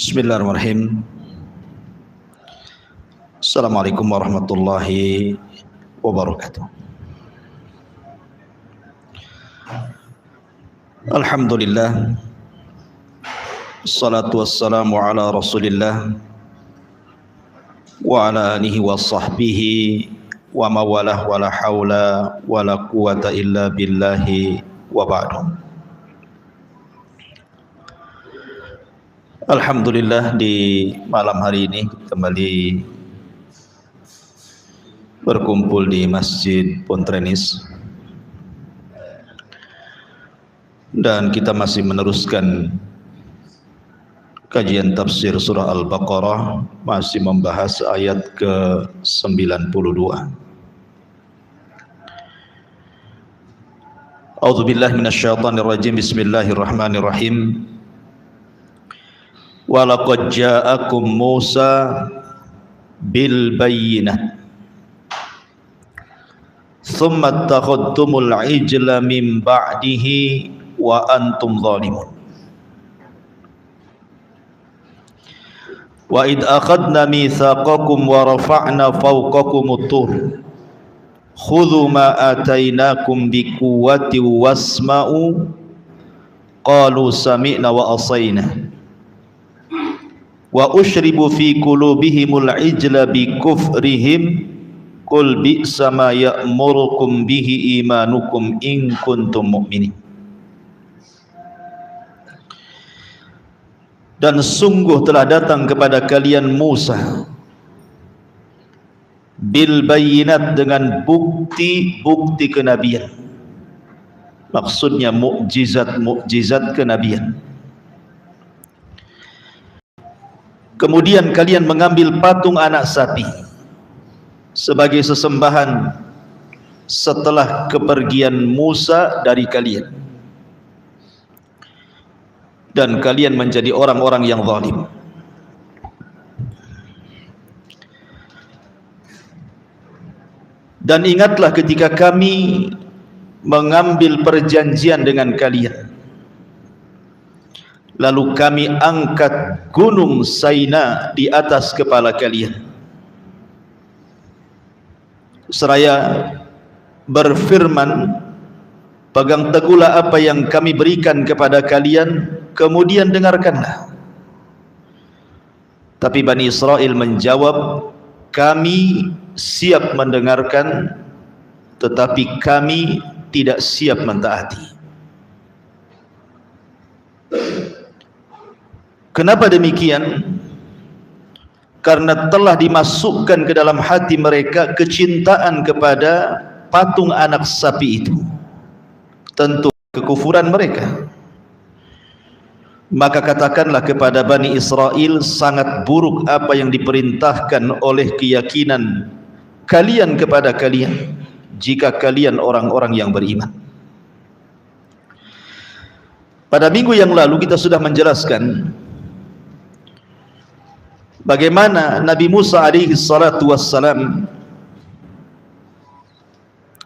Bismillahirrahmanirrahim. Assalamualaikum warahmatullahi wabarakatuh. Alhamdulillah, assalatu wassalamu ala rasulillah wa ala alihi wa sahbihi wa mawalah wa la hawla wa la quwata illa billahi wa ba'du. Alhamdulillah, di malam hari ini kembali berkumpul di Masjid Pontrenis dan kita masih meneruskan kajian tafsir surah Al-Baqarah, masih membahas ayat ke-92. A'udzubillahi minasyaitonirrajim. Bismillahirrahmanirrahim. Wa laqad ja'akum Musa bil bayyinah thumma attakhadtumul ijla min ba'dihi wa antum zalimun. Wa id akhadna mitsaqakum wa rafa'na fawqakumut tur khudhu ma atainakum biquwwati wasma'u qalu sami'na wa asayna wa ushribu fi qulubihimul ijla bi kufrihim qul bi'sa ma ya'murukum bihi imanukum in kuntum mu'minin. Dan sungguh telah datang kepada kalian Musa bil bayyinat, dengan bukti-bukti kenabian, maksudnya mukjizat kenabian. Kemudian kalian mengambil patung anak sapi sebagai sesembahan setelah kepergian Musa dari kalian, dan kalian menjadi orang-orang yang zalim. Dan ingatlah ketika kami mengambil perjanjian dengan kalian, lalu kami angkat gunung Saina di atas kepala kalian, seraya berfirman, pegang teguhlah apa yang kami berikan kepada kalian, kemudian dengarkanlah. Tapi Bani Israel menjawab, kami siap mendengarkan, tetapi kami tidak siap mentaati. Kenapa demikian? Karena telah dimasukkan ke dalam hati mereka kecintaan kepada patung anak sapi itu, tentu kekufuran mereka. Maka katakanlah kepada Bani Israel, sangat buruk apa yang diperintahkan oleh keyakinan kalian kepada kalian, jika kalian orang-orang yang beriman. Pada minggu yang lalu kita sudah menjelaskan bagaimana Nabi Musa alaihi salatu wassalam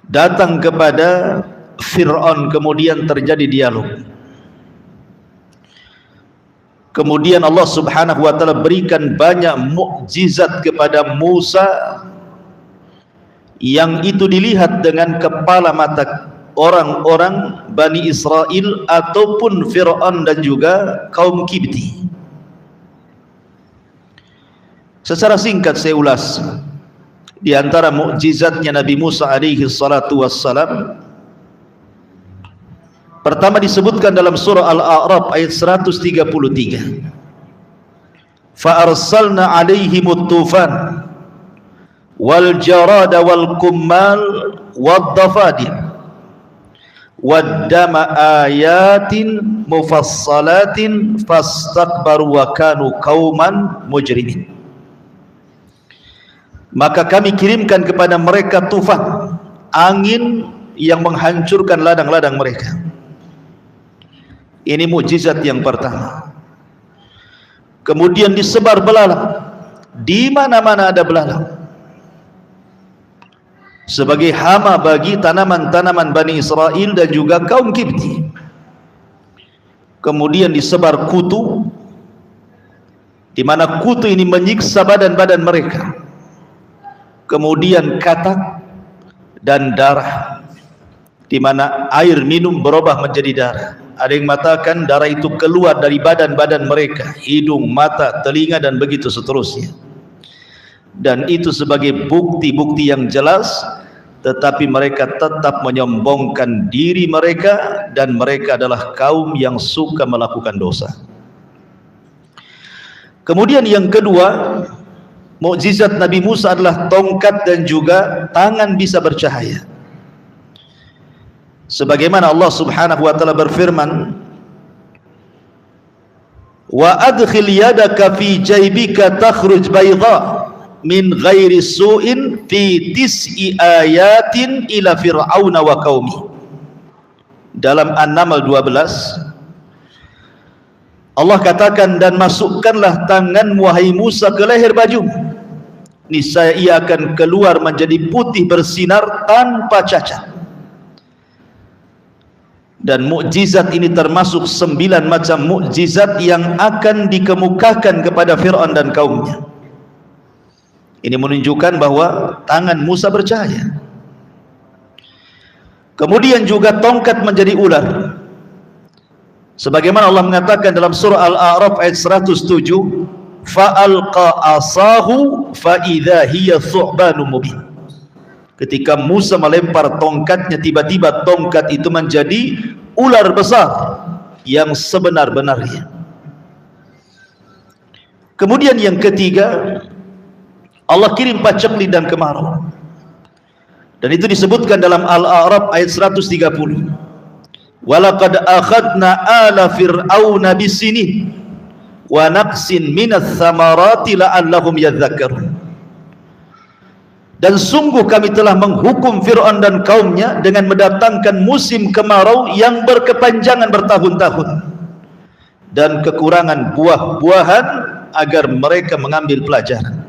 datang kepada Fir'aun, kemudian terjadi dialog. Kemudian Allah subhanahu wa ta'ala berikan banyak mukjizat kepada Musa, yang itu dilihat dengan kepala mata orang-orang Bani Israel ataupun Fir'aun dan juga kaum Kibti. Secara singkat saya ulas. Di antara mukjizatnya Nabi Musa alaihi salatu wassalam, pertama disebutkan dalam surah Al-A'raf ayat 133. Fa arsalna alaihimut tufan wal jarada wal kummal wad dafadir wad dama ayatin mufassalatin fastakbaru wa kanu qauman mujrimin. Maka kami kirimkan kepada mereka tufan, angin yang menghancurkan ladang-ladang mereka. Ini mukjizat yang pertama. Kemudian disebar belalang, di mana-mana ada belalang, sebagai hama bagi tanaman-tanaman Bani Israel dan juga kaum Kipti. Kemudian disebar kutu di mana kutu ini menyiksa badan-badan mereka, kemudian katak dan darah, di mana air minum berubah menjadi darah. Ada yang mengatakan darah itu keluar dari badan-badan mereka, hidung, mata, telinga, dan begitu seterusnya. Dan itu sebagai bukti-bukti yang jelas, tetapi mereka tetap menyombongkan diri mereka, dan mereka adalah kaum yang suka melakukan dosa. Kemudian yang kedua, mukjizat Nabi Musa adalah tongkat dan juga tangan bisa bercahaya. Sebagaimana Allah Subhanahu wa taala berfirman, "Wa adkhil yadaka fi jaybika takhruj bayda min ghairi su'in fi tis'i ayatin ila fir'auna wa qaumi." Dalam An-Naml 12 Allah katakan, dan masukkanlah tanganmu wahai Musa ke leher bajumu, niscaya ia akan keluar menjadi putih bersinar tanpa cacat. Dan mukjizat ini termasuk 9 macam mukjizat yang akan dikemukakan kepada Fir'aun dan kaumnya. Ini menunjukkan bahwa tangan Musa bercahaya. Kemudian juga tongkat menjadi ular, sebagaimana Allah mengatakan dalam surah Al-A'raf ayat 107, fa'alqa asahu fa'idha hiya thu'banun mubin. Ketika Musa melempar tongkatnya, tiba-tiba tongkat itu menjadi ular besar yang sebenar-benarnya. Kemudian yang ketiga, Allah kirim pacekli dan kemarau, dan itu disebutkan dalam Al-A'raf ayat 130, walaqad akhadna ala fir'auna bisinin wa naqsin minas samarati la'allahum yadhakkarun. Dan sungguh kami telah menghukum Fir'aun dan kaumnya dengan mendatangkan musim kemarau yang berkepanjangan bertahun-tahun dan kekurangan buah-buahan agar mereka mengambil pelajaran.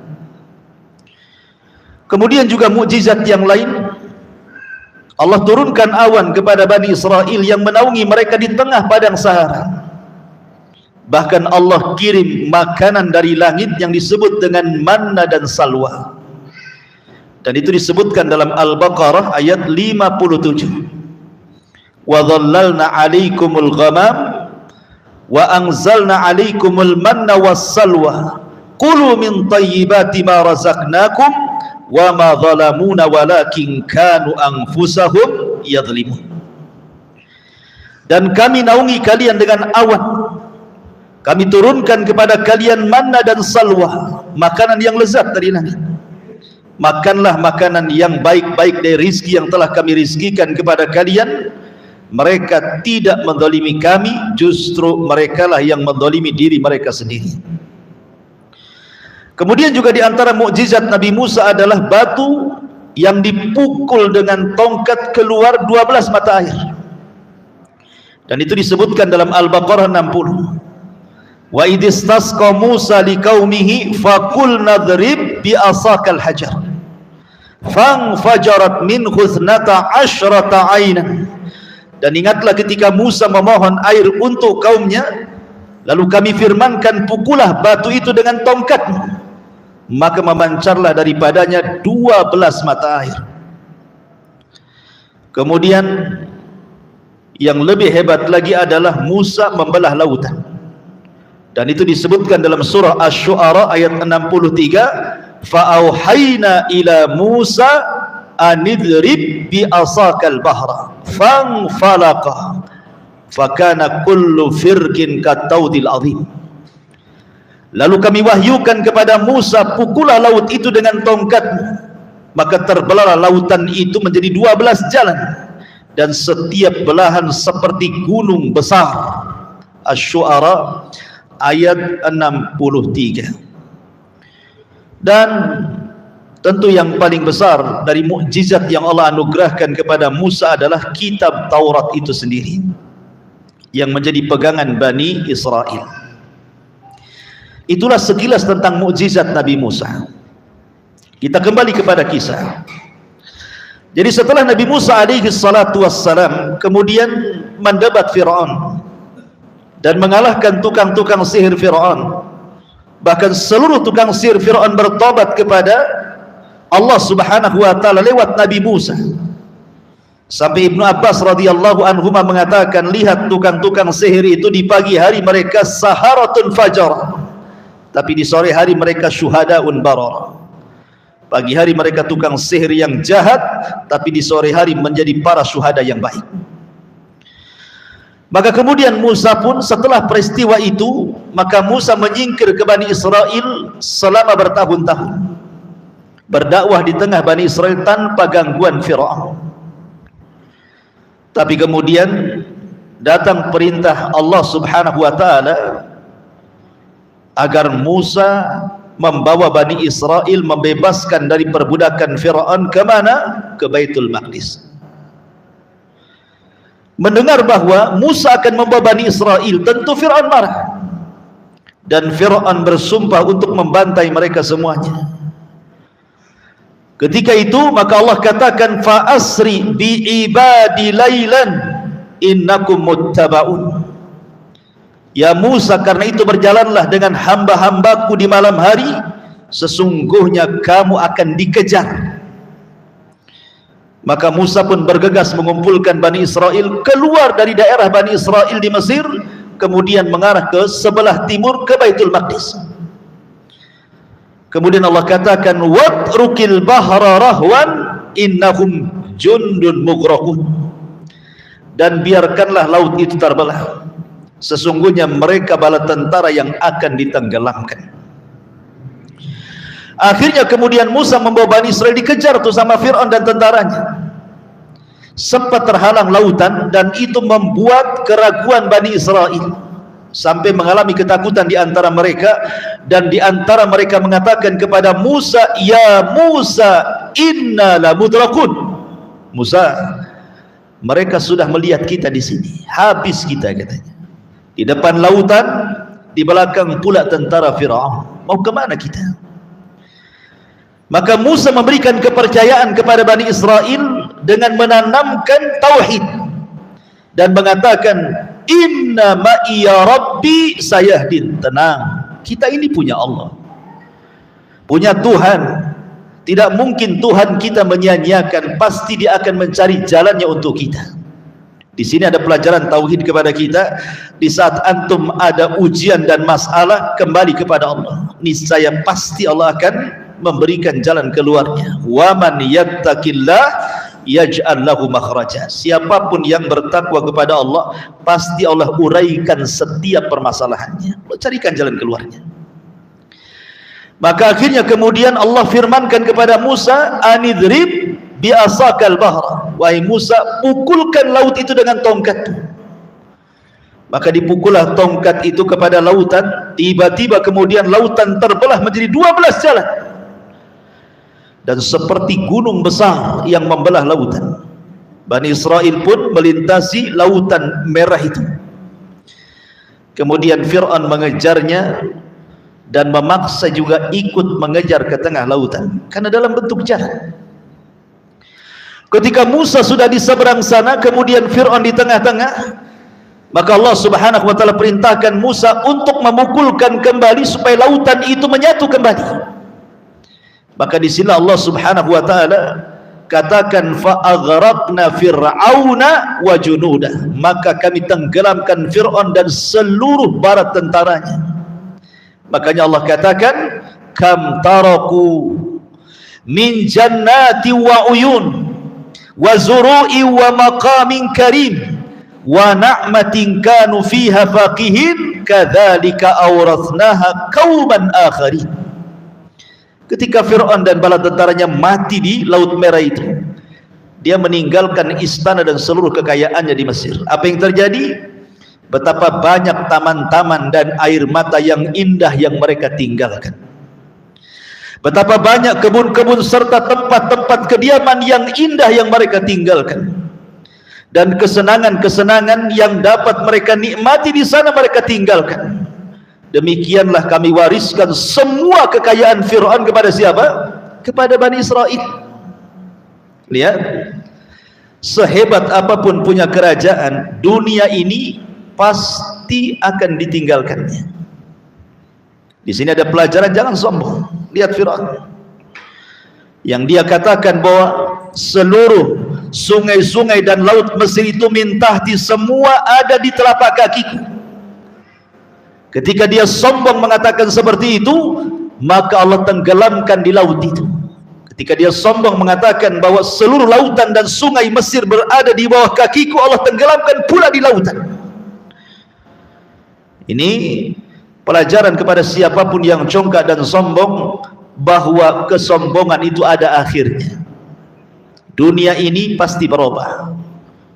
Kemudian juga mukjizat yang lain, Allah turunkan awan kepada Bani Israel yang menaungi mereka di tengah padang Sahara. Bahkan Allah kirim makanan dari langit yang disebut dengan manna dan salwa, dan itu disebutkan dalam Al-Baqarah ayat 57. Wa dhallalna 'alaikumul ghamam wa anzalna 'alaikumul manna was salwa kulu min thayyibati ma razaqnakum wa ma zalamuna walakin kanu anfusahum yadhlimun. Dan kami naungi kalian dengan awan, kami turunkan kepada kalian manna dan salwa, makanan yang lezat dari langit. Makanlah makanan yang baik-baik dari rizki yang telah kami rizkikan kepada kalian. Mereka tidak menzalimi kami, justru merekalah yang menzalimi diri mereka sendiri. Kemudian juga di antara mukjizat Nabi Musa adalah batu yang dipukul dengan tongkat keluar 12 mata air, dan itu disebutkan dalam Al-Baqarah 60. Wa idistasqa Musa liqaumihi faqul nadrib bi asakal hajar fanfajarat minhu 12 aynan. Dan ingatlah ketika Musa memohon air untuk kaumnya, lalu kami firmankan, pukullah batu itu dengan tongkatmu, maka memancarlah daripadanya 12 mata air. Kemudian yang lebih hebat lagi adalah Musa membelah lautan, dan itu disebutkan dalam surah Asy-Syu'ara ayat 63, fa'auhayna ila Musa anidrib bi asakal bahra fanfalaqa fakana kullu firqin kataudil azim. Lalu kami wahyukan kepada Musa, pukullah laut itu dengan tongkatmu, maka terbelahlah lautan itu menjadi 12 jalan, dan setiap belahan seperti gunung besar. Asy-Syu'ara ayat 63. Dan tentu yang paling besar dari mukjizat yang Allah anugerahkan kepada Musa adalah kitab Taurat itu sendiri, yang menjadi pegangan Bani Israel. Itulah sekilas tentang mukjizat Nabi Musa. Kita kembali kepada kisah. Jadi setelah Nabi Musa alaihi salatu wassalam kemudian mendebat Fir'aun dan mengalahkan tukang-tukang sihir Fir'aun, Bahkan seluruh tukang sihir Fir'aun bertobat kepada Allah Subhanahu wa taala lewat Nabi Musa. Sampai Ibnu Abbas radhiyallahu anhu mengatakan, lihat tukang-tukang sihir itu di pagi hari mereka saharatun fajar, tapi di sore hari mereka syuhadaun barara. Pagi hari mereka tukang sihir yang jahat, tapi di sore hari menjadi para syuhada yang baik. Maka kemudian Musa pun setelah peristiwa itu, maka Musa menyingkir ke Bani Israel selama bertahun-tahun, berdakwah di tengah Bani Israel tanpa gangguan Fir'aun. Tapi kemudian datang perintah Allah Subhanahu wa taala agar Musa membawa Bani Israel, membebaskan dari perbudakan Fir'aun ke mana? Ke Baitul Maqdis. Mendengar bahwa Musa akan membawa Bani Israel, tentu Fir'aun marah, dan Fir'aun bersumpah untuk membantai mereka semuanya. Ketika itu maka Allah katakan, fa asri bi ibadi lailan innakum muttabaun. Ya Musa, karena itu berjalanlah dengan hamba-hambaku di malam hari, sesungguhnya kamu akan dikejar. Maka Musa pun bergegas mengumpulkan Bani Israel keluar dari daerah Bani Israel di Mesir, kemudian mengarah ke sebelah timur ke Baitul Maqdis. Kemudian Allah katakan, watrukil bahra rahwan innahum jundun mughraqun. Dan biarkanlah laut itu terbelah, sesungguhnya mereka bala tentara yang akan ditenggelamkan. Akhirnya kemudian Musa membawa Bani Israel dikejar tuh sama Fir'aun dan tentaranya. Sempat terhalang lautan, dan itu membuat keraguan Bani Israel, sampai mengalami ketakutan di antara mereka, dan di antara mereka mengatakan kepada Musa, ya Musa inna la mudrakun. Musa, mereka sudah melihat kita di sini, habis kita, katanya. Di depan lautan, di belakang pula tentara Fir'aun. Mau kemana kita? Maka Musa memberikan kepercayaan kepada Bani Israel dengan menanamkan tauhid dan mengatakan, inna ma'iya rabbi sayahdin. Tenang, kita ini punya Allah, punya Tuhan. Tidak mungkin Tuhan kita menyia-nyiakan, pasti Dia akan mencari jalannya untuk kita. Di sini ada pelajaran tauhid kepada kita. Di saat antum ada ujian dan masalah, kembali kepada Allah, niscaya pasti Allah akan memberikan jalan keluarnya. Wa man yattaqillah yaj'al lahu makhraja. Siapapun yang bertakwa kepada Allah, pasti Allah uraikan setiap permasalahannya, Allah carikan jalan keluarnya. Maka akhirnya kemudian Allah firmankan kepada Musa, anidrib bi asakal bahra. Wahai Musa, pukulkan laut itu dengan tongkatmu. Maka dipukullah tongkat itu kepada lautan. Tiba-tiba kemudian lautan terbelah menjadi 12 jalan, dan seperti gunung besar yang membelah lautan. Bani Israel pun melintasi lautan merah itu. Kemudian Fir'aun mengejarnya dan memaksa juga ikut mengejar ke tengah lautan, karena dalam bentuk jalan. Ketika Musa sudah di seberang sana, kemudian Fir'aun di tengah-tengah, maka Allah Subhanahu wa taala perintahkan Musa untuk memukulkan kembali supaya lautan itu menyatu kembali. Maka di sini Allah Subhanahu wa taala katakan, fa aghraqna fir'auna wa junudah. Maka kami tenggelamkan Fir'aun dan seluruh bala tentaranya. Makanya Allah katakan, kam taraku min jannati wa uyun wa zuru'i wa maqamin karim wa na'matin kanu fiha faqihin kadzalika awrathnaha qauman akharin. Ketika Fir'aun dan bala tentaranya mati di Laut Merah itu, dia meninggalkan istana dan seluruh kekayaannya di Mesir. Apa yang terjadi? Betapa banyak taman-taman dan air mata yang indah yang mereka tinggalkan. Betapa banyak kebun-kebun serta tempat-tempat kediaman yang indah yang mereka tinggalkan. Dan kesenangan-kesenangan yang dapat mereka nikmati di sana mereka tinggalkan. Demikianlah kami wariskan semua kekayaan Fir'aun kepada siapa? Kepada Bani Israel. Lihat, sehebat apapun punya kerajaan, dunia ini pasti akan ditinggalkannya. Di sini ada pelajaran, jangan sombong. Lihat Firaun yang dia katakan bahwa seluruh sungai-sungai dan laut Mesir itu min tahti, semua ada di telapak kakiku. Ketika dia sombong mengatakan seperti itu, maka Allah tenggelamkan di laut itu. Ketika dia sombong mengatakan bahwa seluruh lautan dan sungai Mesir berada di bawah kakiku, Allah tenggelamkan pula di lautan. Ini pelajaran kepada siapapun yang congkak dan sombong, bahwa kesombongan itu ada akhirnya. Dunia ini pasti berubah,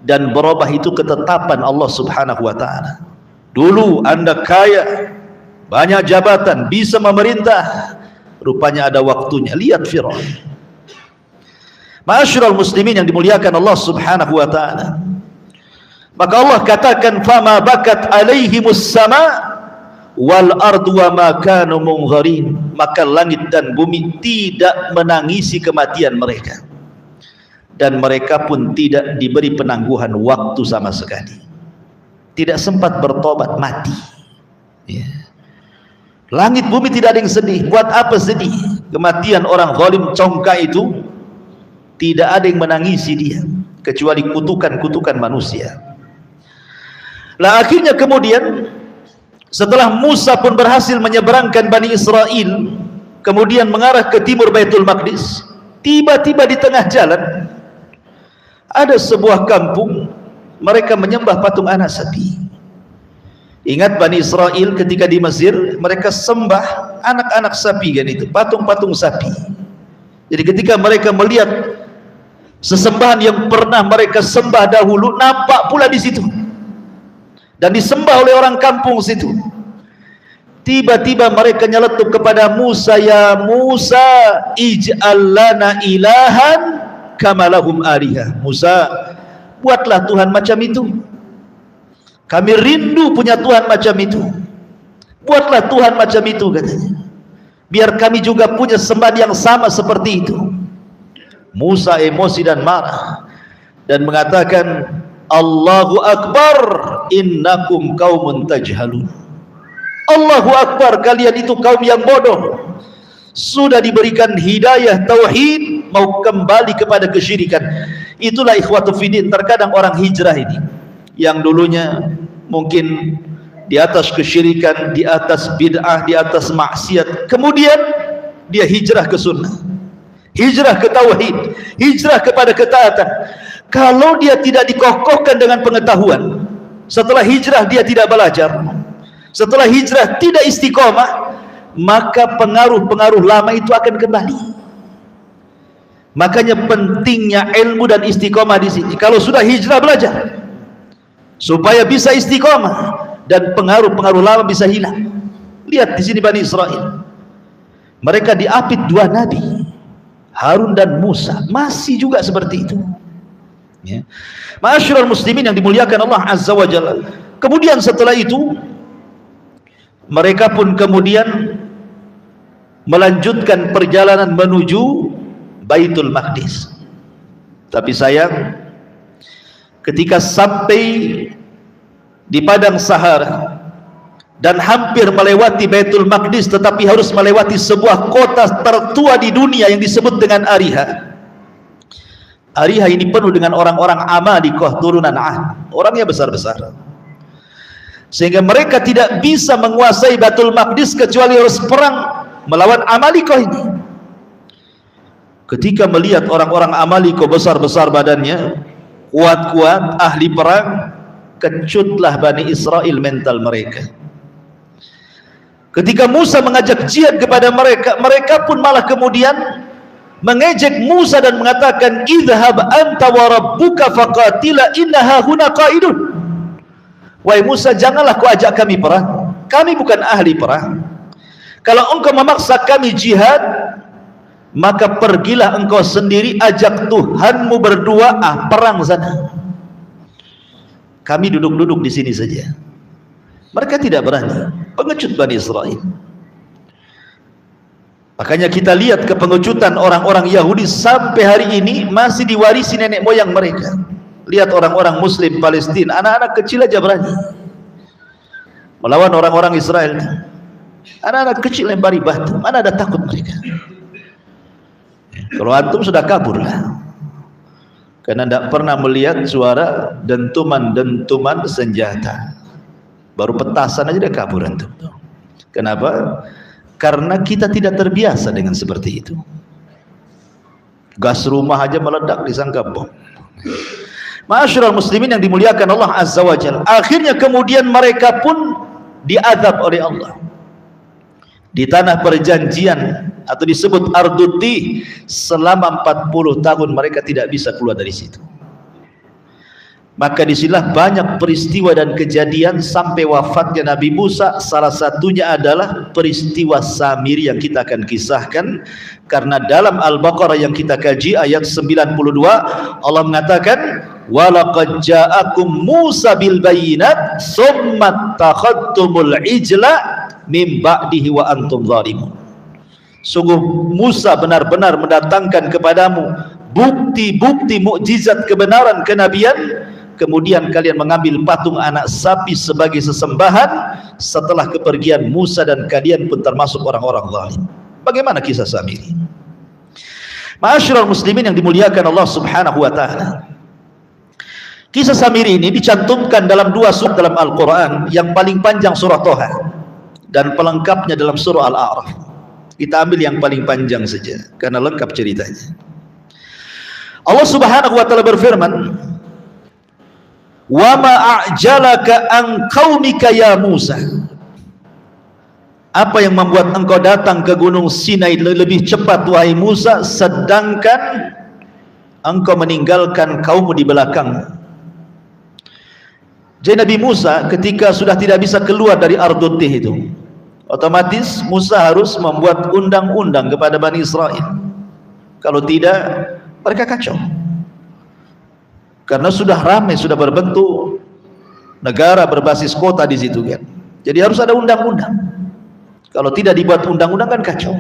dan berubah itu ketetapan Allah Subhanahu wa ta'ala. Dulu Anda kaya, banyak jabatan, bisa memerintah, rupanya ada waktunya. Lihat Firaun. Ma'asyiral muslimin yang dimuliakan Allah Subhanahu wa ta'ala, maka Allah katakan, fama bakat alaihimus sama wal ardu wa ma kanu mungharin, maka langit dan bumi tidak menangisi kematian mereka, dan mereka pun tidak diberi penangguhan waktu sama sekali, tidak sempat bertobat, mati. Ya. Langit bumi tidak ada yang sedih. Buat apa sedih? Kematian orang zalim congkak itu tidak ada yang menangisi dia, kecuali kutukan-kutukan manusia. Lah akhirnya kemudian setelah Musa pun berhasil menyeberangkan Bani Israel, kemudian mengarah ke timur Baitul Maqdis, tiba-tiba di tengah jalan ada sebuah kampung, mereka menyembah patung anak sapi. Ingat Bani Israel ketika di Mesir, mereka sembah anak-anak sapi kan itu, patung-patung sapi. Jadi ketika mereka melihat sesembahan yang pernah mereka sembah dahulu, nampak pula di situ dan disembah oleh orang kampung situ. Tiba-tiba mereka nyeletuk kepada Musa, ya Musa, ij'al lana ilahan kama lahum alihah. Musa, buatlah Tuhan macam itu. Kami rindu punya Tuhan macam itu. Buatlah Tuhan macam itu, katanya. Biar kami juga punya sembahan yang sama seperti itu. Musa emosi dan marah dan mengatakan, Allahu Akbar, innakum qaumun tajhalun. Allahu Akbar, kalian itu kaum yang bodoh. Sudah diberikan hidayah tauhid, mau kembali kepada kesyirikan. Itulah ikhwatu fiddin, terkadang orang hijrah ini yang dulunya mungkin di atas kesyirikan, di atas bid'ah, di atas maksiat, kemudian dia hijrah ke sunnah, hijrah ke tauhid, hijrah kepada ketaatan. Kalau dia tidak dikokohkan dengan pengetahuan, setelah hijrah dia tidak belajar, setelah hijrah tidak istiqomah, maka pengaruh-pengaruh lama itu akan kembali. Makanya pentingnya ilmu dan istiqomah di sini. Kalau sudah hijrah, belajar supaya bisa istiqomah dan pengaruh-pengaruh lama bisa hilang. Lihat di sini Bani Israel, mereka diapit dua nabi, Harun dan Musa, masih juga seperti itu. Ya. Ma'asyiral muslimin yang dimuliakan Allah Azza wa Jalla. Kemudian setelah itu mereka pun kemudian melanjutkan perjalanan menuju Baitul Maqdis. Tapi sayang, ketika sampai di padang Sahara dan hampir melewati Baitul Maqdis, tetapi harus melewati sebuah kota tertua di dunia yang disebut dengan Ariha. Ariha ini penuh dengan orang-orang Amalikoh turunan Ad, orangnya besar-besar, sehingga mereka tidak bisa menguasai Baitul Maqdis kecuali harus perang melawan Amalikoh ini. Ketika melihat orang-orang Amalikoh besar-besar badannya, kuat-kuat, ahli perang, kecutlah Bani Israel mental mereka. Ketika Musa mengajak jihad kepada mereka, mereka pun malah kemudian mengejek Musa dan mengatakan, idhhab anta wa rabbuka faqatila innaha huna qaidun. Wahai Musa, janganlah kau ajak kami perang, kami bukan ahli perang. Kalau engkau memaksa kami jihad, maka pergilah engkau sendiri, ajak Tuhanmu berdua, perang sana. Kami duduk-duduk di sini saja. Mereka tidak berani. Pengecut Bani Israel. Makanya kita lihat kepengecutan orang-orang Yahudi sampai hari ini masih diwarisi nenek moyang mereka. Lihat orang-orang Muslim Palestina, anak-anak kecil aja berani melawan orang-orang Israel. Anak-anak kecil lempari batu, mana ada takut mereka. Kalau antum sudah kabur lah, karena tidak pernah melihat suara dentuman-dentuman senjata. Baru petasan aja dia kabur antum. Kenapa? Karena kita tidak terbiasa dengan seperti itu. Gas rumah aja meledak disangka bom. Ma'asyiral muslimin yang dimuliakan Allah Azza wa Jalla, akhirnya kemudian mereka pun diazab oleh Allah di tanah perjanjian atau disebut Arduti. Selama 40 tahun mereka tidak bisa keluar dari situ. Maka disinilah banyak peristiwa dan kejadian sampai wafatnya Nabi Musa. Salah satunya adalah peristiwa Samiri yang kita akan kisahkan, karena dalam Al-Baqarah yang kita kaji ayat 92 Allah mengatakan, walaqad ja'akum Musa bil bayyinat tsumma takhadtumul ijla mim ba'dihi wa antum zalimun. Sungguh Musa benar-benar mendatangkan kepadamu bukti-bukti mukjizat kebenaran kenabian, kemudian kalian mengambil patung anak sapi sebagai sesembahan setelah kepergian Musa, dan kalian pun termasuk orang-orang zalim. Bagaimana kisah Samiri? Ma'asyiral muslimin yang dimuliakan Allah Subhanahu wa taala, kisah Samiri ini dicantumkan dalam 2 surat dalam Al-Quran. Yang paling panjang surah Toha dan pelengkapnya dalam surah Al-A'raf. Kita ambil yang paling panjang saja karena lengkap ceritanya. Allah Subhanahu wa taala berfirman, wa ma a'jalaka an qaumika ya Musa. Apa yang membuat engkau datang ke gunung Sinai lebih cepat wahai Musa, sedangkan engkau meninggalkan kaummu di belakang? Jadi Nabi Musa ketika sudah tidak bisa keluar dari Ardutih itu, otomatis Musa harus membuat undang-undang kepada Bani Israel. Kalau tidak, mereka kacau. Karena sudah ramai, sudah berbentuk negara berbasis kota di situ kan. Jadi harus ada undang-undang. Kalau tidak dibuat undang-undang kan kacau.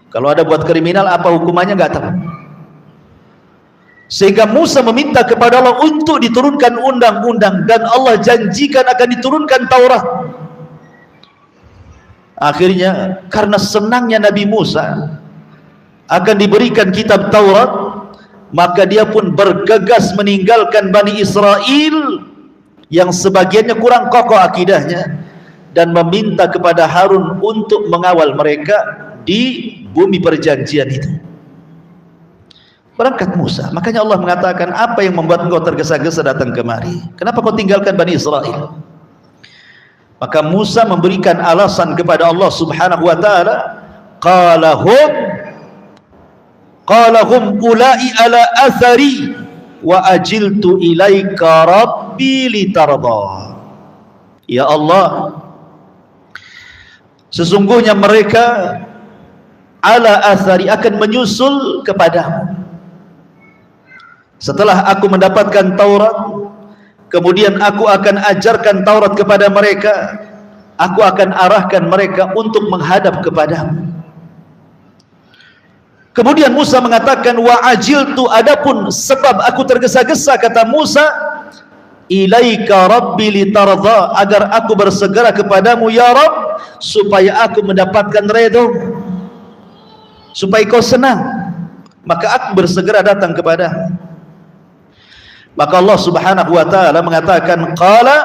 Kalau ada buat kriminal, apa hukumannya nggak tahu. Sehingga Musa meminta kepada Allah untuk diturunkan undang-undang, dan Allah janjikan akan diturunkan Taurat. Akhirnya karena senangnya Nabi Musa akan diberikan kitab Taurat, maka dia pun bergegas meninggalkan Bani Israel yang sebagiannya kurang kokoh akidahnya, dan meminta kepada Harun untuk mengawal mereka di bumi perjanjian itu. Berangkat Musa. Makanya Allah mengatakan, apa yang membuat engkau tergesa-gesa datang kemari? Kenapa kau tinggalkan Bani Israel? Maka Musa memberikan alasan kepada Allah Subhanahu wa taala, qala hum ulai ala athari wa ajiltu ilaika rabbi litarda. Ya Allah, sesungguhnya mereka ala athari akan menyusul kepadamu. Setelah aku mendapatkan Taurat, kemudian aku akan ajarkan Taurat kepada mereka, aku akan arahkan mereka untuk menghadap kepadamu. Kemudian Musa mengatakan, wa ajiltu, adapun sebab aku tergesa-gesa, kata Musa, ilaika rabbi litarda, agar aku bersegera kepadamu ya Rabb, supaya aku mendapatkan redha, supaya kau senang, maka aku bersegera datang kepadamu. Maka Allah Subhanahu wa taala mengatakan, qala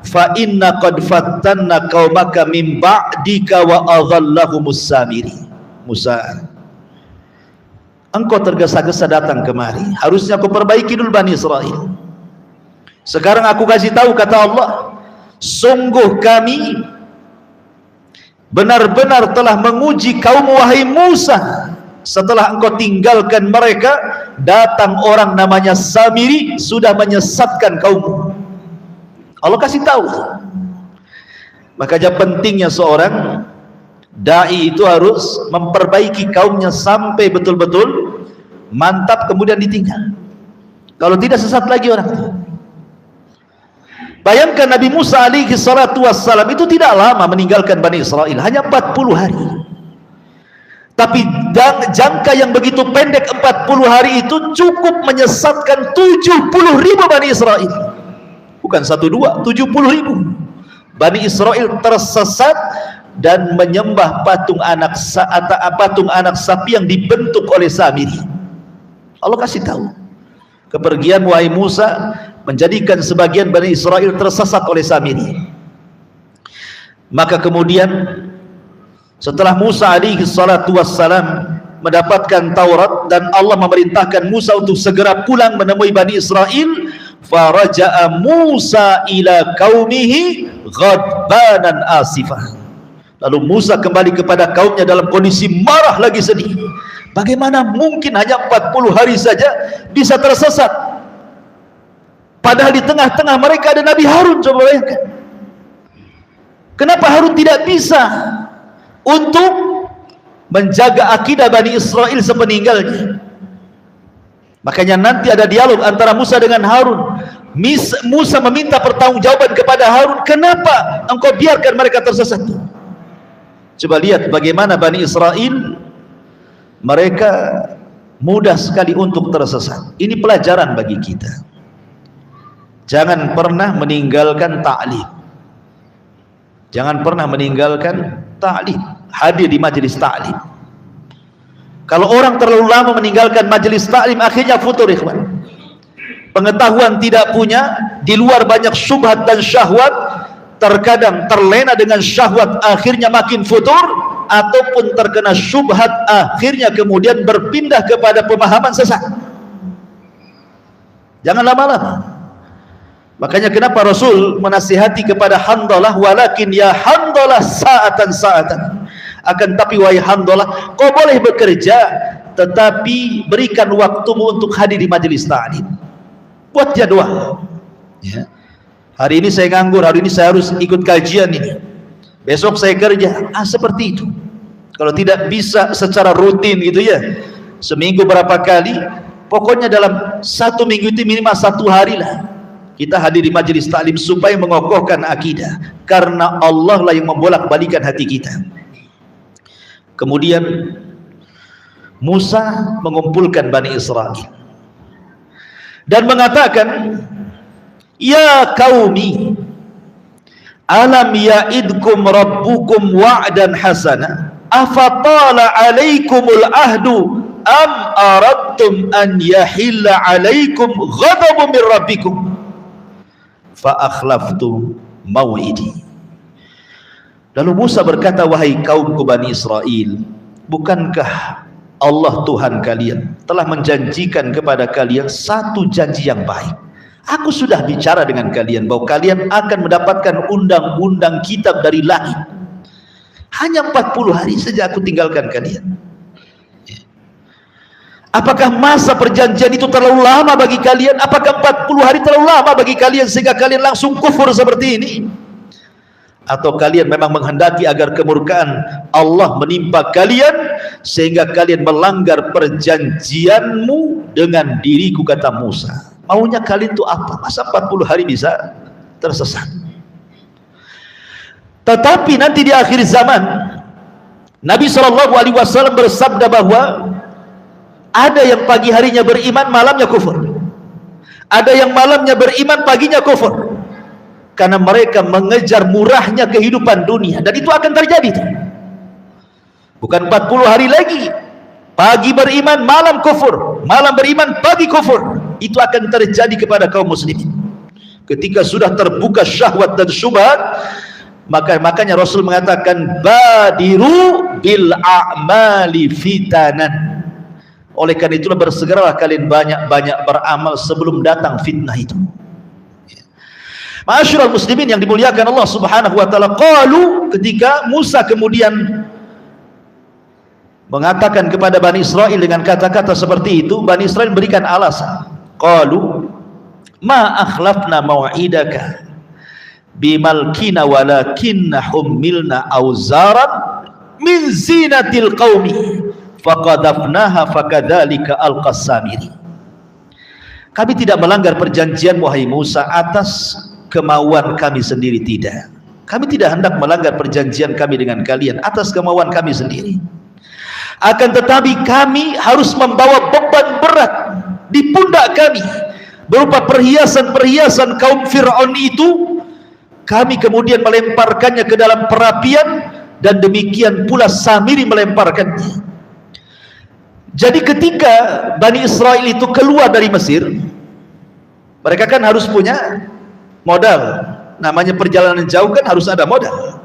fa inna qad fattanna qaumaka min ba'dika wa adhallahumus Samiri. Musa, engkau tergesa-gesa datang kemari, harusnya aku perbaiki dulu Bani Israel. Sekarang aku kasih tahu, kata Allah, sungguh kami benar-benar telah menguji kaum wahai Musa. Setelah engkau tinggalkan mereka, datang orang namanya Samiri, sudah menyesatkan kaummu. Allah kasih tahu. Makanya pentingnya seorang dai itu harus memperbaiki kaumnya sampai betul-betul mantap, kemudian ditinggal. Kalau tidak, sesat lagi orang itu. Bayangkan Nabi Musa alaihi salatu wassalam itu tidak lama meninggalkan Bani Israel, hanya 40 hari. Tapi jangka yang begitu pendek, 40 hari itu cukup menyesatkan 70.000 Bani Israel. Bukan 1, 2, 70.000 Bani Israel tersesat dan menyembah patung anak sapi yang dibentuk oleh Samiri. Allah kasih tahu, kepergian wahai Musa menjadikan sebagian Bani Israel tersesat oleh Samiri. Maka kemudian setelah Musa alaihi salatu wassalam mendapatkan Taurat dan Allah memerintahkan Musa untuk segera pulang menemui Bani Israel, faraja'a Musa ila qaumihi ghadbanan asifah. Lalu Musa kembali kepada kaumnya dalam kondisi marah lagi sedih. Bagaimana mungkin hanya 40 hari saja bisa tersesat, padahal di tengah-tengah mereka ada Nabi Harun. Coba bayangkan, kenapa Harun tidak bisa untuk menjaga akidah Bani Israel sepeninggalnya? Makanya nanti ada dialog antara Musa dengan Harun. Musa meminta pertanggungjawaban kepada Harun, kenapa engkau biarkan mereka tersesat? Coba lihat bagaimana Bani Israel, mereka mudah sekali untuk tersesat. Ini pelajaran bagi kita. Jangan pernah meninggalkan ta'lim. Jangan pernah meninggalkan ta'lim. Hadir di majelis ta'lim. Kalau orang terlalu lama meninggalkan majelis ta'lim, akhirnya futur, ikhwan. Pengetahuan tidak punya, di luar banyak syubhat dan syahwat, terkadang terlena dengan syahwat, akhirnya makin futur, ataupun terkena syubhat, akhirnya kemudian berpindah kepada pemahaman sesat. Jangan lama-lama. Makanya kenapa Rasul menasihati kepada Handalah, walakin ya Handalah sa'atan. Akan tapi wahai Handalah, kau boleh bekerja, tetapi berikan waktumu untuk hadir di majelis ta'lim. Buat jadwal. Ya. Hari ini saya nganggur, hari ini saya harus ikut kajian ini, besok saya kerja. Seperti itu. Kalau tidak bisa secara rutin gitu ya, seminggu berapa kali, pokoknya dalam 1 minggu itu minimal 1 hari lah kita hadir di majelis taklim supaya mengokohkan akidah, karena Allah lah yang membolak-balikan hati kita. Kemudian Musa mengumpulkan Bani Israel dan mengatakan, ya qaumi, alam ya'idkum rabbukum wa'dan hasana, afatala alaikumul ahdu, am aradtum an yahilla alaikum ghadabun min rabbikum fa akhlaftum maw'idi. Lalu Musa berkata, wahai kaumku Bani Israel, bukankah Allah Tuhan kalian telah menjanjikan kepada kalian satu janji yang baik? Aku sudah bicara dengan kalian bahwa kalian akan mendapatkan undang-undang kitab dari langit. Hanya 40 hari saja aku tinggalkan kalian. Apakah masa perjanjian itu terlalu lama bagi kalian? Apakah 40 hari terlalu lama bagi kalian sehingga kalian langsung kufur seperti ini? Atau kalian memang menghendaki agar kemurkaan Allah menimpa kalian sehingga kalian melanggar perjanjianmu dengan diriku, kata Musa. Maunya kalian itu apa? Masa 40 hari bisa tersesat? Tetapi nanti di akhir zaman Nabi SAW bersabda bahwa ada yang pagi harinya beriman, malamnya kufur. Ada yang malamnya beriman, paginya kufur. Karena mereka mengejar murahnya kehidupan dunia. Dan itu akan terjadi. Bukan 40 hari lagi. Pagi beriman, malam kufur. Malam beriman, pagi kufur. Itu akan terjadi kepada kaum muslimin. Ketika sudah terbuka syahwat dan syubhat, makanya Rasul mengatakan, badiru bil a'mali fitanan. Oleh karena itulah bersegeralah kalian banyak-banyak beramal sebelum datang fitnah itu. Ma'asyiral muslimin yang dimuliakan Allah Subhanahu wa taala, qalu, ketika Musa kemudian mengatakan kepada Bani Israel dengan kata-kata seperti itu, Bani Israel berikan alasan. Qalu ma akhlafna mau'idaka bimalkina walakinna hummilna auzaran min zinatil qaumi faqadafnaha fakadzalika alqas Samiri. Kami tidak melanggar perjanjian wahai Musa atas kemauan kami sendiri, tidak. Kami tidak hendak melanggar perjanjian kami dengan kalian atas kemauan kami sendiri. Akan tetapi kami harus membawa beban berat di pundak kami berupa perhiasan-perhiasan kaum Fir'aun itu. Kami kemudian melemparkannya ke dalam perapian dan demikian pula Samiri melemparkannya. Jadi ketika Bani Israel itu keluar dari Mesir, mereka kan harus punya modal. Namanya perjalanan jauh kan harus ada modal.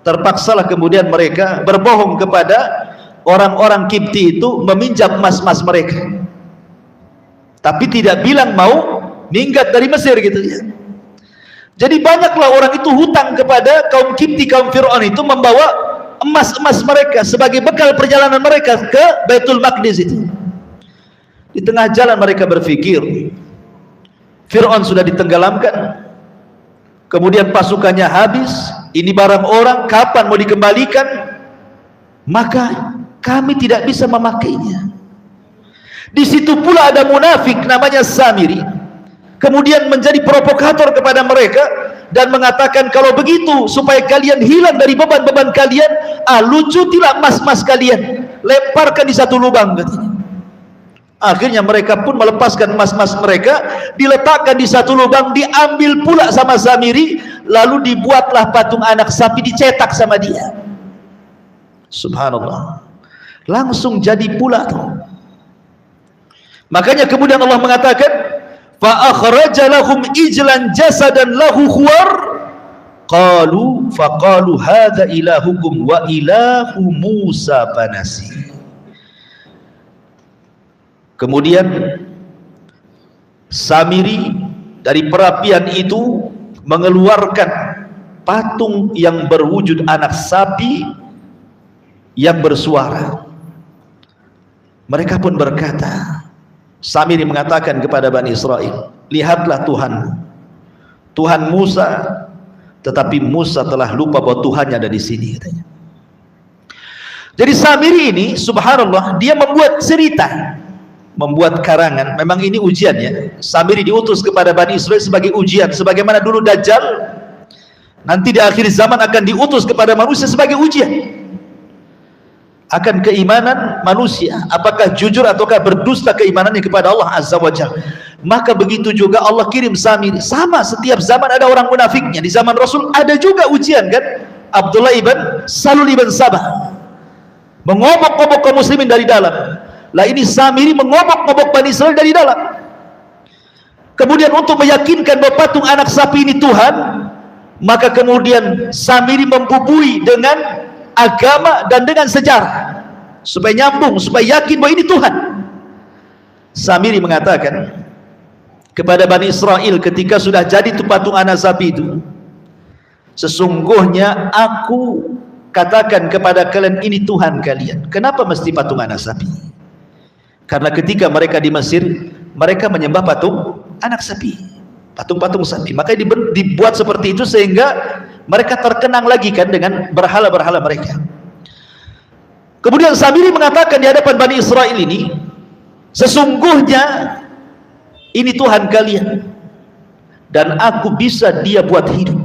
Terpaksalah kemudian mereka berbohong kepada orang-orang Kipti itu, meminjam emas-emas mereka, tapi tidak bilang mau minggat dari Mesir gitu ya. Jadi banyaklah orang itu hutang kepada kaum Kipti, kaum Fir'aun itu, membawa emas-emas mereka sebagai bekal perjalanan mereka ke Baitul Maqdis itu. Di tengah jalan mereka berpikir, Fir'aun sudah ditenggelamkan, kemudian pasukannya habis, ini barang orang, kapan mau dikembalikan? Maka kami tidak bisa memakainya. Di situ pula ada munafik namanya Samiri, kemudian menjadi provokator kepada mereka dan mengatakan, kalau begitu supaya kalian hilang dari beban-beban kalian, lucutilah emas-emas kalian, lemparkan di satu lubang katanya. Akhirnya mereka pun melepaskan emas-emas mereka, diletakkan di satu lubang, diambil pula sama Samiri, lalu dibuatlah patung anak sapi, dicetak sama dia. Subhanallah, langsung jadi pula tuh. Makanya kemudian Allah mengatakan, fa akhraja lahum ijlan jasadan lahu khuwar qalu faqalu hadza ilahukum wa ilahu Musa fanasi. Kemudian Samiri dari perapian itu mengeluarkan patung yang berwujud anak sapi yang bersuara. Mereka pun berkata, Samiri mengatakan kepada Bani Israel, lihatlah Tuhan, Tuhan Musa, tetapi Musa telah lupa bahwa Tuhannya ada di sini katanya. Jadi Samiri ini subhanallah, dia membuat cerita, membuat karangan. Memang ini ujiannya. Samiri diutus kepada Bani Israel sebagai ujian, sebagaimana dulu Dajjal nanti di akhir zaman akan diutus kepada manusia sebagai ujian akan keimanan manusia, apakah jujur ataukah berdusta keimanannya kepada Allah Azza wa Jalla. Maka begitu juga Allah kirim Samiri. Sama, setiap zaman ada orang munafiknya. Di zaman Rasul ada juga ujian kan. Abdullah ibn Salul ibn Sabah mengobok-obok kaum muslimin dari dalam. Lah ini Samiri mengobok-obok Bani Israel dari dalam. Kemudian untuk meyakinkan bahwa patung anak sapi ini Tuhan, maka kemudian Samiri membubui dengan agama dan dengan sejarah supaya nyambung, supaya yakin bahwa ini Tuhan. Samiri mengatakan kepada Bani Israel ketika sudah jadi itu patung anak sapi itu, sesungguhnya aku katakan kepada kalian ini Tuhan kalian. Kenapa mesti patung anak sapi? Karena ketika mereka di Mesir, mereka menyembah patung anak sapi, patung-patung sapi. Maka dibuat seperti itu sehingga mereka terkenang lagi kan dengan berhala-berhala mereka. Kemudian Samiri mengatakan di hadapan Bani Israel ini, sesungguhnya ini Tuhan kalian dan aku bisa dia buat hidup.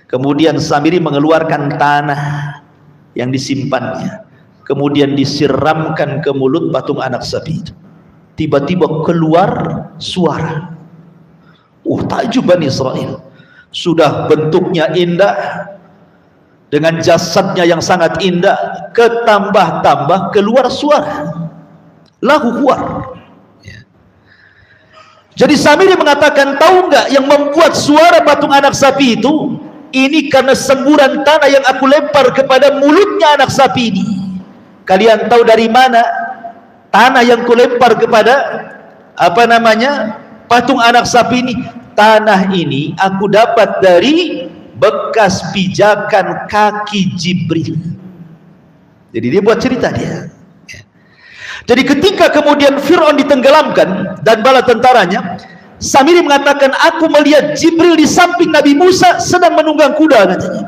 Kemudian Samiri mengeluarkan tanah yang disimpannya, kemudian disiramkan ke mulut patung anak sapi itu. Tiba-tiba keluar suara. Takjub Bani Israel. Sudah bentuknya indah, dengan jasadnya yang sangat indah, ketambah-tambah keluar suara. Lahu khuwar. Jadi Samiri mengatakan, tahu nggak yang membuat suara patung anak sapi itu? Ini karena semburan tanah yang aku lempar kepada mulutnya anak sapi ini. Kalian tahu dari mana tanah yang kulempar kepada patung anak sapi ini? Tanah ini aku dapat dari bekas pijakan kaki Jibril. Jadi dia buat cerita dia. Jadi ketika kemudian Fir'aun ditenggelamkan dan bala tentaranya, Samiri mengatakan, aku melihat Jibril di samping Nabi Musa sedang menunggang kuda katanya.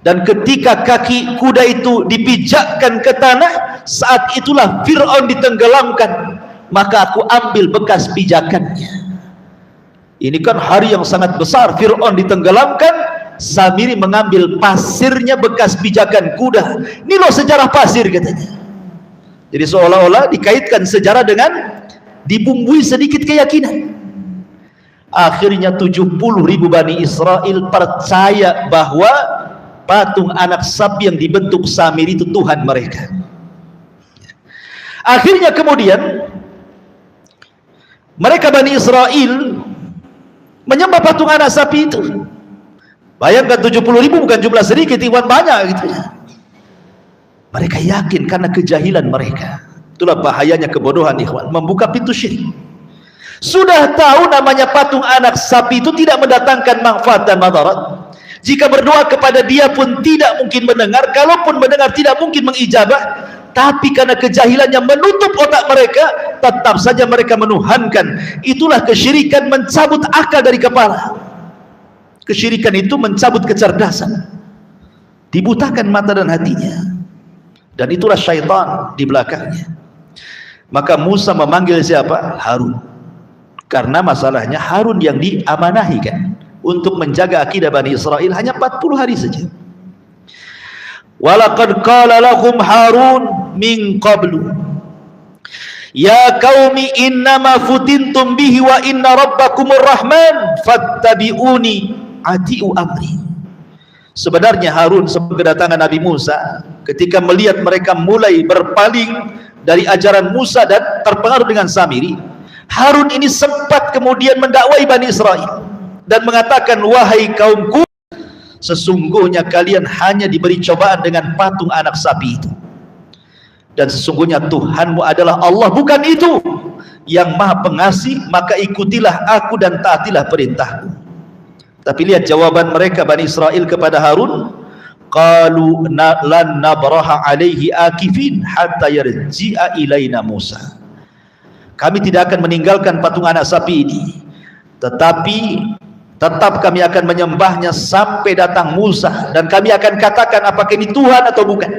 Dan ketika kaki kuda itu dipijakkan ke tanah, saat itulah Fir'aun ditenggelamkan. Maka aku ambil bekas pijakannya. Ini kan hari yang sangat besar, Fir'aun ditenggelamkan, Samiri mengambil pasirnya bekas pijakan kuda. Ini loh sejarah pasir katanya. Jadi seolah-olah dikaitkan sejarah dengan dibumbui sedikit keyakinan. Akhirnya 70.000 Bani Israel percaya bahwa patung anak sapi yang dibentuk Samiri itu Tuhan mereka. Akhirnya kemudian mereka Bani Israel menyembah patung anak sapi itu. Bayangkan 70.000 bukan jumlah sedikit, iwan banyak gitu. Mereka yakin karena kejahilan mereka. Itulah bahayanya kebodohan ikhwan, membuka pintu syirik. Sudah tahu namanya patung anak sapi itu tidak mendatangkan manfaat dan madarat. Jika berdoa kepada dia pun tidak mungkin mendengar, kalaupun mendengar tidak mungkin mengijabah. Tapi karena kejahilannya menutup otak mereka, tetap saja mereka menuhankan. Itulah kesyirikan, mencabut akal dari kepala. Kesyirikan itu mencabut kecerdasan, dibutakan mata dan hatinya. Dan itulah syaitan di belakangnya. Maka Musa memanggil siapa? Harun. Karena masalahnya Harun yang diamanahi kan untuk menjaga akidah Bani Israel hanya 40 hari saja. Walaqad qala lahum Harun min qablu ya qaumi innama futintum bihi wa inna rabbakumur rahman fattabi'uni ati'u amri. Sebenarnya Harun sebelum kedatangan Nabi Musa, ketika melihat mereka mulai berpaling dari ajaran Musa dan terpengaruh dengan Samiri, Harun ini sempat kemudian mendakwai Bani Israel dan mengatakan, wahai kaumku, sesungguhnya kalian hanya diberi cobaan dengan patung anak sapi itu, dan sesungguhnya Tuhanmu adalah Allah, bukan itu, yang maha pengasih, maka ikutilah aku dan taatilah perintahku. Tapi lihat jawaban mereka Bani Israel kepada Harun, qalu lan nabraha alaihi akifin hatta yarji'a ilaina Musa. Kami tidak akan meninggalkan patung anak sapi ini, tetapi tetap kami akan menyembahnya sampai datang Musa, dan kami akan katakan apakah ini Tuhan atau bukan.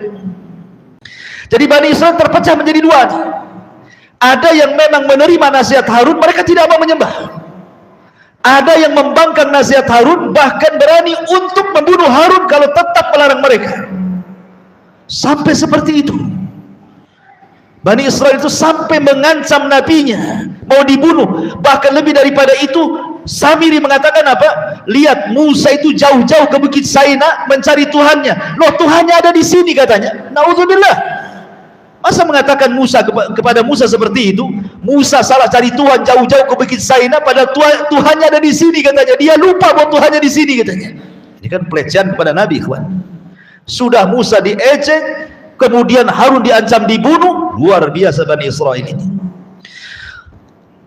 Jadi Bani Israel terpecah menjadi dua. Ada yang memang menerima nasihat Harun, mereka tidak mau menyembah. Ada yang membangkang nasihat Harun, bahkan berani untuk membunuh Harun kalau tetap melarang mereka. Sampai seperti itu. Bani Israel itu sampai mengancam nabinya mau dibunuh. Bahkan lebih daripada itu, Samiri mengatakan apa? Lihat, Musa itu jauh-jauh ke Bukit Saina mencari Tuhannya. Loh, Tuhannya ada di sini katanya. Naudzubillah. Masa mengatakan Musa kepada Musa seperti itu? Musa salah cari Tuhan jauh-jauh ke Bukit Saina, padahal Tuhannya ada di sini katanya. Dia lupa bahwa Tuhannya di sini katanya. Ini kan pelecehan kepada Nabi, kawan. Sudah Musa diejek, kemudian Harun diancam dibunuh. Luar biasa Bani Israel ini.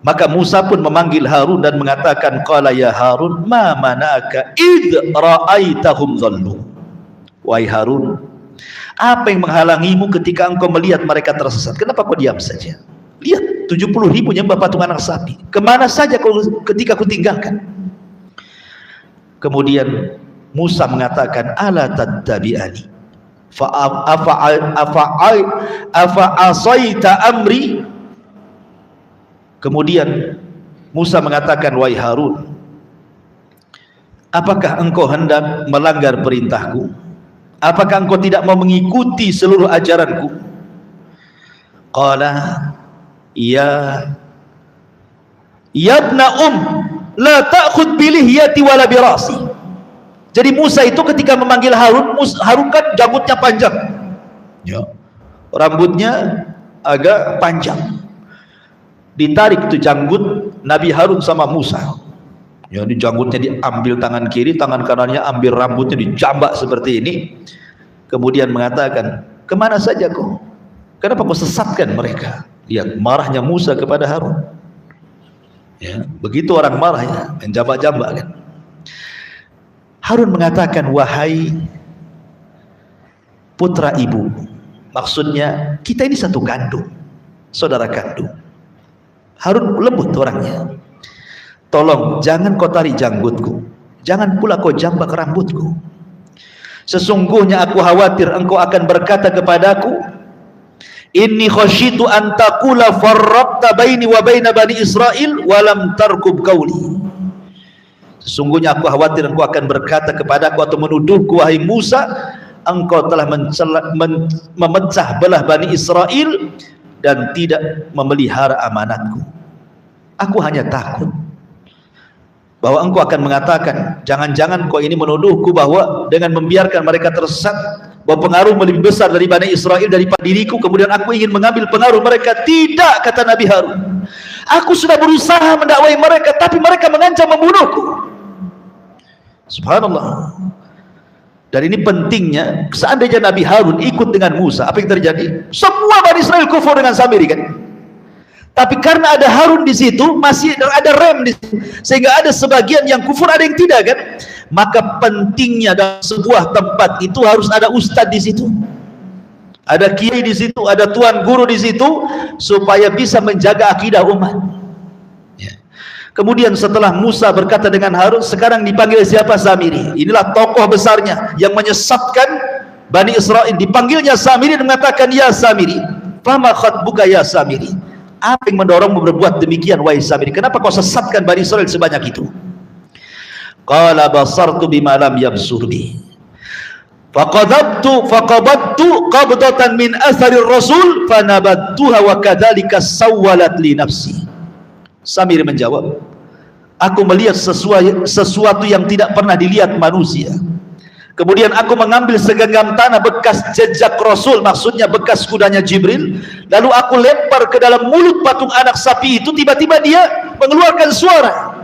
Maka Musa pun memanggil Harun dan mengatakan, qala ya Harun ma mana'aka id ra'aitahum dhallu. Wahai Harun, apa yang menghalangimu ketika engkau melihat mereka tersesat? Kenapa kau diam saja? Lihat, 70.000 nyembah patung anak sapi. Kemana saja ketika kau tinggalkan? Kemudian Musa mengatakan, ala tattabi'ani fa asaita amri. Kemudian Musa mengatakan, wahai Harun, apakah engkau hendak melanggar perintahku? Apakah engkau tidak mau mengikuti seluruh ajaranku? Qala ya ibna la ta'khud bilihyati wala birasi. Jadi Musa itu ketika memanggil Harun, Harun kan janggutnya panjang ya, rambutnya agak panjang. Ditarik itu janggut Nabi Harun sama Musa. Ya, ini janggutnya diambil tangan kiri, tangan kanannya ambil rambutnya dijambak seperti ini. Kemudian mengatakan, kemana saja kau? Kenapa kau sesatkan mereka? Lihat marahnya Musa kepada Harun. Ya, begitu orang marah ya, menjambak-jambak kan. Harun mengatakan, wahai putra ibu, maksudnya kita ini satu kandung, saudara kandung. Harun lembut orangnya. Tolong jangan kau tarik janggutku, jangan pula kau jambak rambutku. Sesungguhnya aku khawatir engkau akan berkata kepadaku, inni khasyitu an taqula farraqta baini wa baina bani Israil wa lam tarkub qawli. Sesungguhnya aku khawatir engkau akan berkata kepadaku atau menuduhku, wahai Musa, engkau telah memecah belah Bani Israel dan tidak memelihara amanatku. Aku hanya takut bahwa engkau akan mengatakan, jangan-jangan kau ini menuduhku bahwa dengan membiarkan mereka tersesat, bahwa pengaruh lebih besar dari Bani Israel daripada diriku, kemudian aku ingin mengambil pengaruh mereka. Tidak, kata Nabi Harun, aku sudah berusaha mendakwai mereka, tapi mereka mengancam membunuhku. Subhanallah. Dan ini pentingnya, seandainya Nabi Harun ikut dengan Musa, apa yang terjadi? Semua Bani Israel kufur dengan Samiri, kan? Tapi karena ada Harun di situ, masih ada rem di situ, sehingga ada sebagian yang kufur, ada yang tidak, kan? Maka pentingnya dalam sebuah tempat itu harus ada ustadz di situ, ada kiai di situ, ada tuan guru di situ, supaya bisa menjaga akidah umat. Ya. Kemudian setelah Musa berkata dengan Harun, sekarang dipanggil siapa? Samiri. Inilah tokoh besarnya yang menyesatkan Bani Israel. Dipanggilnya Samiri dan mengatakan, ya Samiri, fama khatbuka ya Samiri, apa yang mendorongmu berbuat demikian wahai Samiri? Kenapa kau sesatkan Bani Israel sebanyak itu? Qala basartu bima lam yabsur bi, faqadabtu qabdatan min atharir rasul fanabattuha wa kadzalika sawwalat li nafsi. Samiri menjawab, aku melihat sesuatu yang tidak pernah dilihat manusia. Kemudian aku mengambil segenggam tanah bekas jejak Rasul, maksudnya bekas kudanya Jibril, lalu aku lempar ke dalam mulut patung anak sapi itu. Tiba-tiba dia mengeluarkan suara.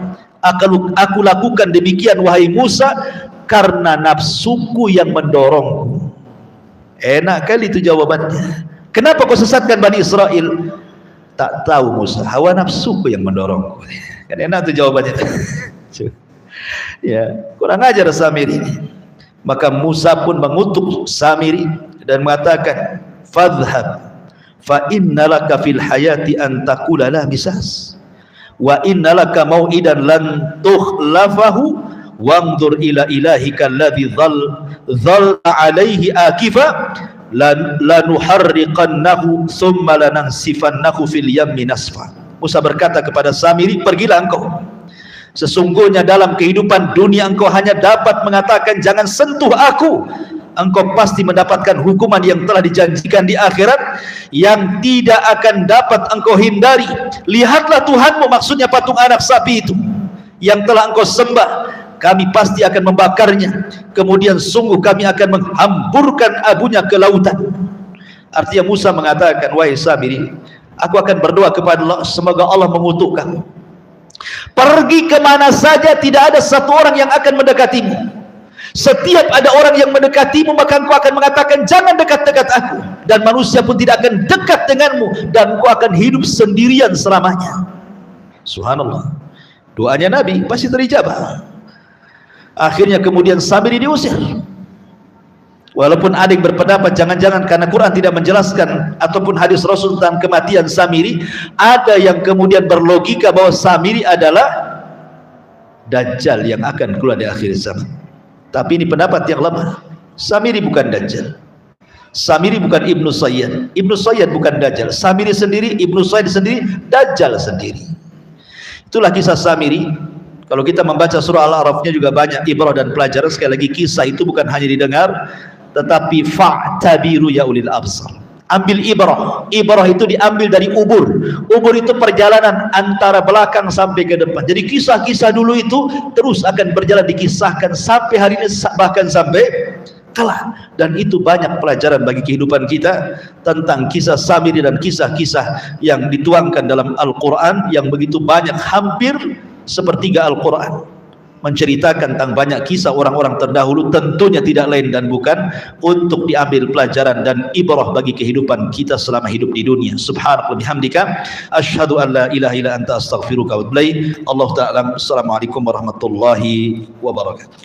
Aku lakukan demikian wahai Musa karena nafsuku yang mendorongku. Enak kali itu jawabannya. Kenapa kau sesatkan Bani Israel? Tak tahu Musa, hawa nafsuku yang mendorongku. Kan enak itu jawabannya. Ya, kurang ajar Samiri ini. Maka Musa pun mengutuk Samiri dan mengatakan, fadhhab fa innalaka fil hayati an taqula la misas wa innalaka mau'idan lan tukhlafahu wanzur ila ilahika alladhi dhalla alaihi akifa lanuharriqannahu thumma lanansifannahu fil yammi nasfa. Musa berkata kepada Samiri, pergilah engkau, sesungguhnya dalam kehidupan dunia engkau hanya dapat mengatakan jangan sentuh aku, engkau pasti mendapatkan hukuman yang telah dijanjikan di akhirat yang tidak akan dapat engkau hindari. Lihatlah Tuhanmu, maksudnya patung anak sapi itu yang telah engkau sembah, kami pasti akan membakarnya, kemudian sungguh kami akan menghamburkan abunya ke lautan. Artinya Musa mengatakan, wahai Samiri, aku akan berdoa kepada Allah, semoga Allah mengutuk kamu. Pergi kemana saja, tidak ada satu orang yang akan mendekatimu. Setiap ada orang yang mendekatimu, maka engkau akan mengatakan jangan dekat-dekat aku, dan manusia pun tidak akan dekat denganmu, dan engkau akan hidup sendirian selamanya. Subhanallah, doanya Nabi pasti terijabah. Akhirnya kemudian Samiri diusir. Walaupun ada yang berpendapat jangan-jangan karena Quran tidak menjelaskan ataupun hadis Rasul tentang kematian Samiri, ada yang kemudian berlogika bahwa Samiri adalah Dajjal yang akan keluar di akhir zaman. Tapi ini pendapat yang lemah. Samiri bukan Dajjal, Samiri bukan Ibnu Sayyad, Ibnu Sayyad bukan Dajjal, Samiri sendiri, Ibnu Sayyad sendiri, Dajjal sendiri. Itulah kisah Samiri. Kalau kita membaca surah Al-A'rafnya juga banyak ibrah dan pelajaran. Sekali lagi, kisah itu bukan hanya didengar, tetapi fa'tabiru ya ulil absar. Ambil ibrah. Ibrah itu diambil dari ubur. Ubur itu perjalanan antara belakang sampai ke depan. Jadi kisah-kisah dulu itu terus akan berjalan, dikisahkan sampai hari ini, bahkan sampai kelak. Dan itu banyak pelajaran bagi kehidupan kita tentang kisah Samiri dan kisah-kisah yang dituangkan dalam Al-Quran yang begitu banyak, hampir sepertiga Al-Quran menceritakan tentang banyak kisah orang-orang terdahulu, tentunya tidak lain dan bukan untuk diambil pelajaran dan ibrah bagi kehidupan kita selama hidup di dunia. Subhanallah bihamdika asyhadu an la ilaha illa anta astaghfiruka wa atubu ilaik. Allah ta'ala. Assalamualaikum warahmatullahi wabarakatuh.